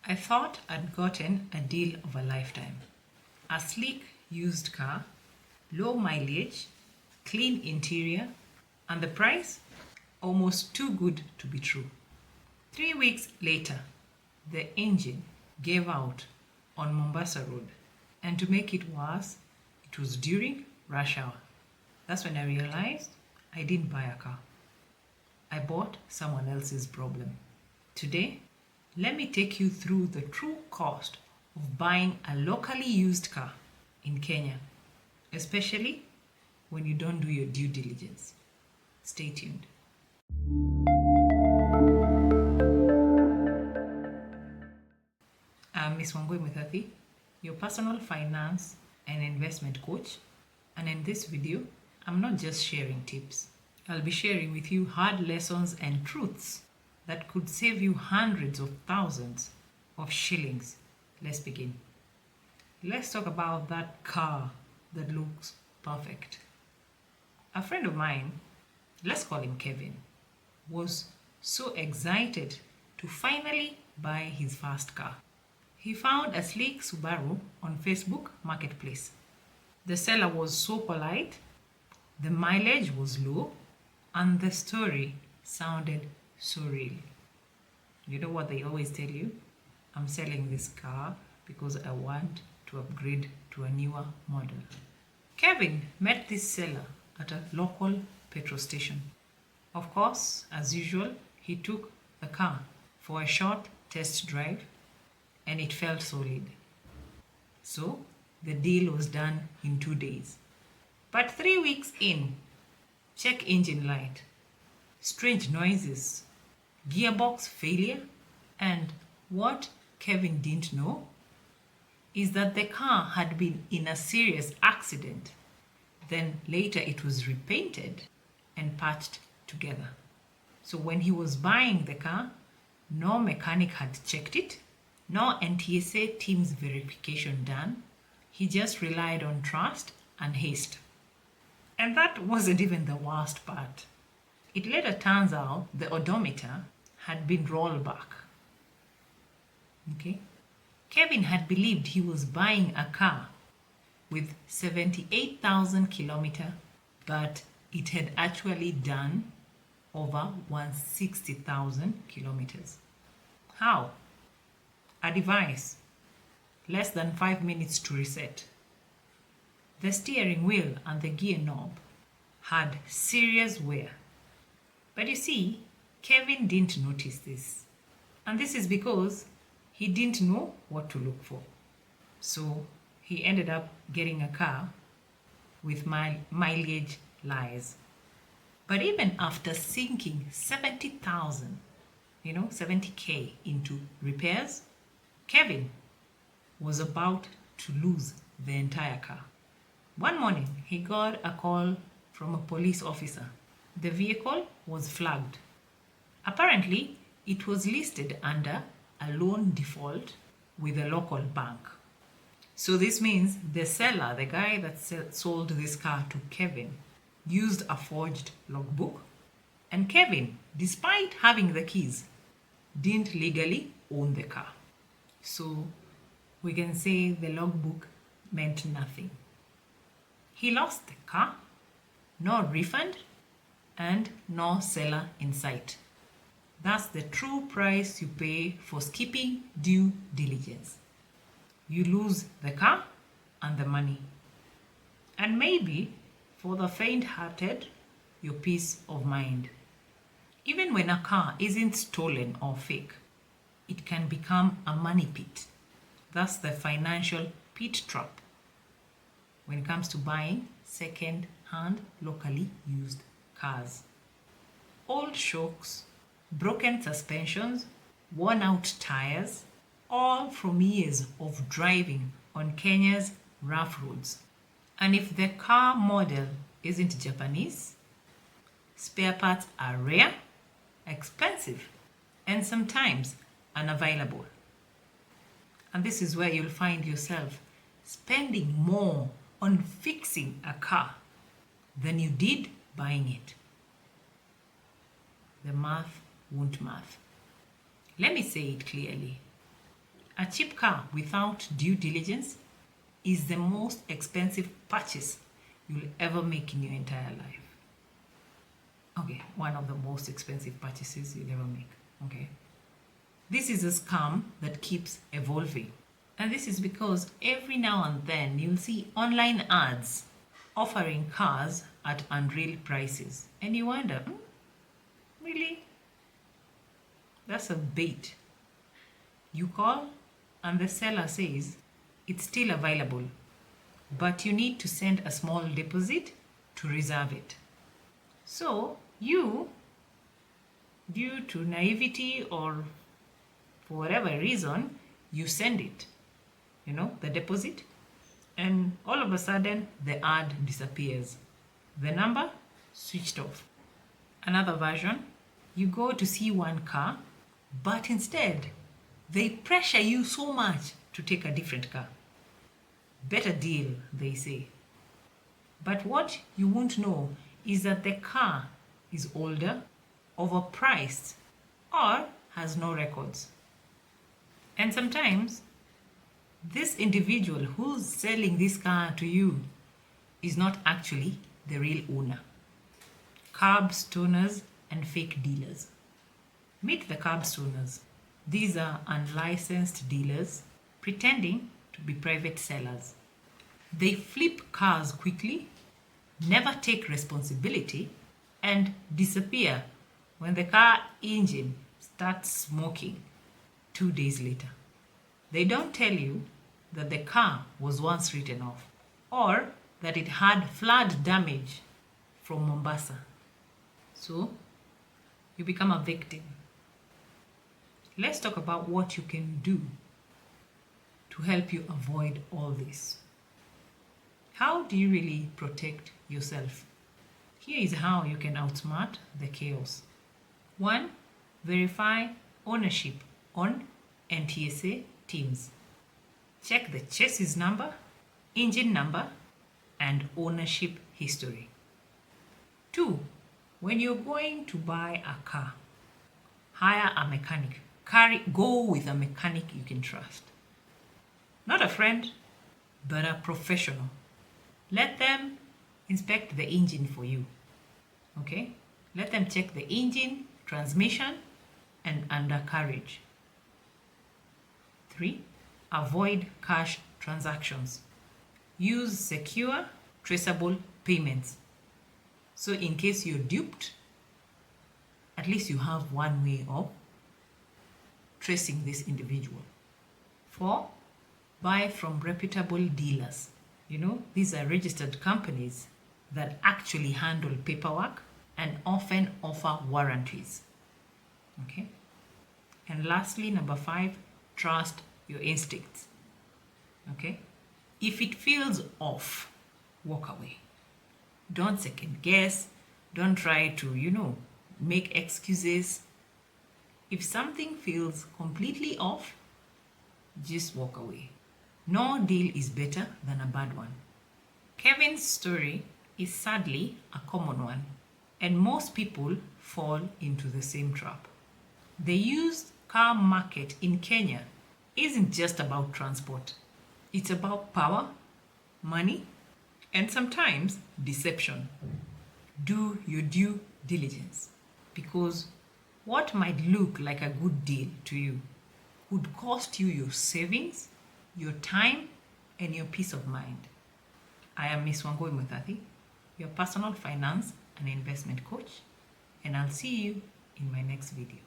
I thought I'd gotten a deal of a lifetime. A sleek used car, low mileage, clean interior, and the price? Almost too good to be true. 3 weeks later, the engine gave out on Mombasa Road. And to make it worse, it was during rush hour. That's when I realized I didn't buy a car. I bought someone else's problem. Today, let me take you through the true cost of buying a locally used car in Kenya, especially when you don't do your due diligence. Stay tuned. I'm Ms. Wangui Muthathi, your personal finance and investment coach. And in this video, I'm not just sharing tips. I'll be sharing with you hard lessons and truths that could save you hundreds of thousands of shillings. Let's begin. Let's talk about that car that looks perfect. A friend of mine, let's call him Kevin, was so excited to finally buy his first car. He found a sleek Subaru on Facebook Marketplace. The seller was so polite, the mileage was low, and the story sounded so real. You know what they always tell you? I'm selling this car because I want to upgrade to a newer model. Kevin met this seller at a local petrol station. Of course, as usual, he took the car for a short test drive and it felt solid. So the deal was done in 2 days. But 3 weeks in, check engine light, strange noises, gearbox failure, and what Kevin didn't know is that the car had been in a serious accident. Then later it was repainted and patched together. So when he was buying the car, no mechanic had checked it, no NTSA TIMS verification done. He just relied on trust and haste. And that wasn't even the worst part. It later turns out the odometer had been rolled back. Okay? Kevin had believed he was buying a car with 78,000 kilometers, but it had actually done over 160,000 kilometers. How? A device, less than 5 minutes to reset. The steering wheel and the gear knob had serious wear. But you see, Kevin didn't notice this. And this is because he didn't know what to look for. So he ended up getting a car with mileage lies. But even after sinking 70,000, 70K into repairs, Kevin was about to lose the entire car. One morning, he got a call from a police officer. The vehicle was flagged. Apparently, it was listed under a loan default with a local bank. So this means the seller, the guy that sold this car to Kevin, used a forged logbook. And Kevin, despite having the keys, didn't legally own the car. So we can say the logbook meant nothing. He lost the car, no refund, and no seller in sight. That's the true price you pay for skipping due diligence. You lose the car and the money. And maybe, for the faint-hearted, your peace of mind. Even when a car isn't stolen or fake, it can become a money pit. That's the financial pit trap when it comes to buying second-hand, locally used cars. Old shocks, broken suspensions, worn-out tires, all from years of driving on Kenya's rough roads. And if the car model isn't Japanese, spare parts are rare, expensive, and sometimes unavailable. And this is where you'll find yourself spending more on fixing a car than you did buying it. The math won't math. Let me say it clearly. A cheap car without due diligence is the most expensive purchase you'll ever make in your entire life. Okay, one of the most expensive purchases you'll ever make. Okay. This is a scam that keeps evolving. And this is because every now and then you'll see online ads offering cars at unreal prices. And you wonder, really? That's a bait. You call and the seller says it's still available, but you need to send a small deposit to reserve it. So you, due to naivety or for whatever reason, you send it, the deposit, and all of a sudden the ad disappears. The number switched off. Another version, you go to see one car, but instead they pressure you so much to take a different car. Better deal, they say. But what you won't know is that the car is older, overpriced, or has no records. And sometimes this individual who's selling this car to you is not actually the real owner. Curb stoners and fake dealers. Meet the curb stoners. These are unlicensed dealers pretending to be private sellers. They flip cars quickly, never take responsibility, and disappear when the car engine starts smoking 2 days later. They don't tell you that the car was once written off or that it had flood damage from Mombasa. So you become a victim. Let's talk about what you can do to help you avoid all this. How do you really protect yourself? Here is how you can outsmart the chaos. 1. Verify ownership on NTSA TIMS. Check the chassis number, engine number, and ownership history. 2. When you're going to buy a car, hire a mechanic. Go with a mechanic you can trust. Not a friend, but a professional. Let them inspect the engine for you. Okay? Let them check the engine, transmission, and undercarriage. 3. Avoid cash transactions. Use secure, traceable payments. So in case you're duped, at least you have one way of tracing this individual. 4. Buy from reputable dealers. These are registered companies that actually handle paperwork and often offer warranties. Okay? And lastly, number 5, trust your instincts. Okay? If it feels off, walk away. Don't second guess. Don't try to, make excuses. If something feels completely off, just walk away. No deal is better than a bad one. Kevin's story is sadly a common one, and most people fall into the same trap. The used car market in Kenya isn't just about transport. It's about power, money, and sometimes deception. Do your due diligence, because what might look like a good deal to you could cost you your savings, your time, and your peace of mind. I am Miss Wangoi Muthathi, your personal finance and investment coach, and I'll see you in my next video.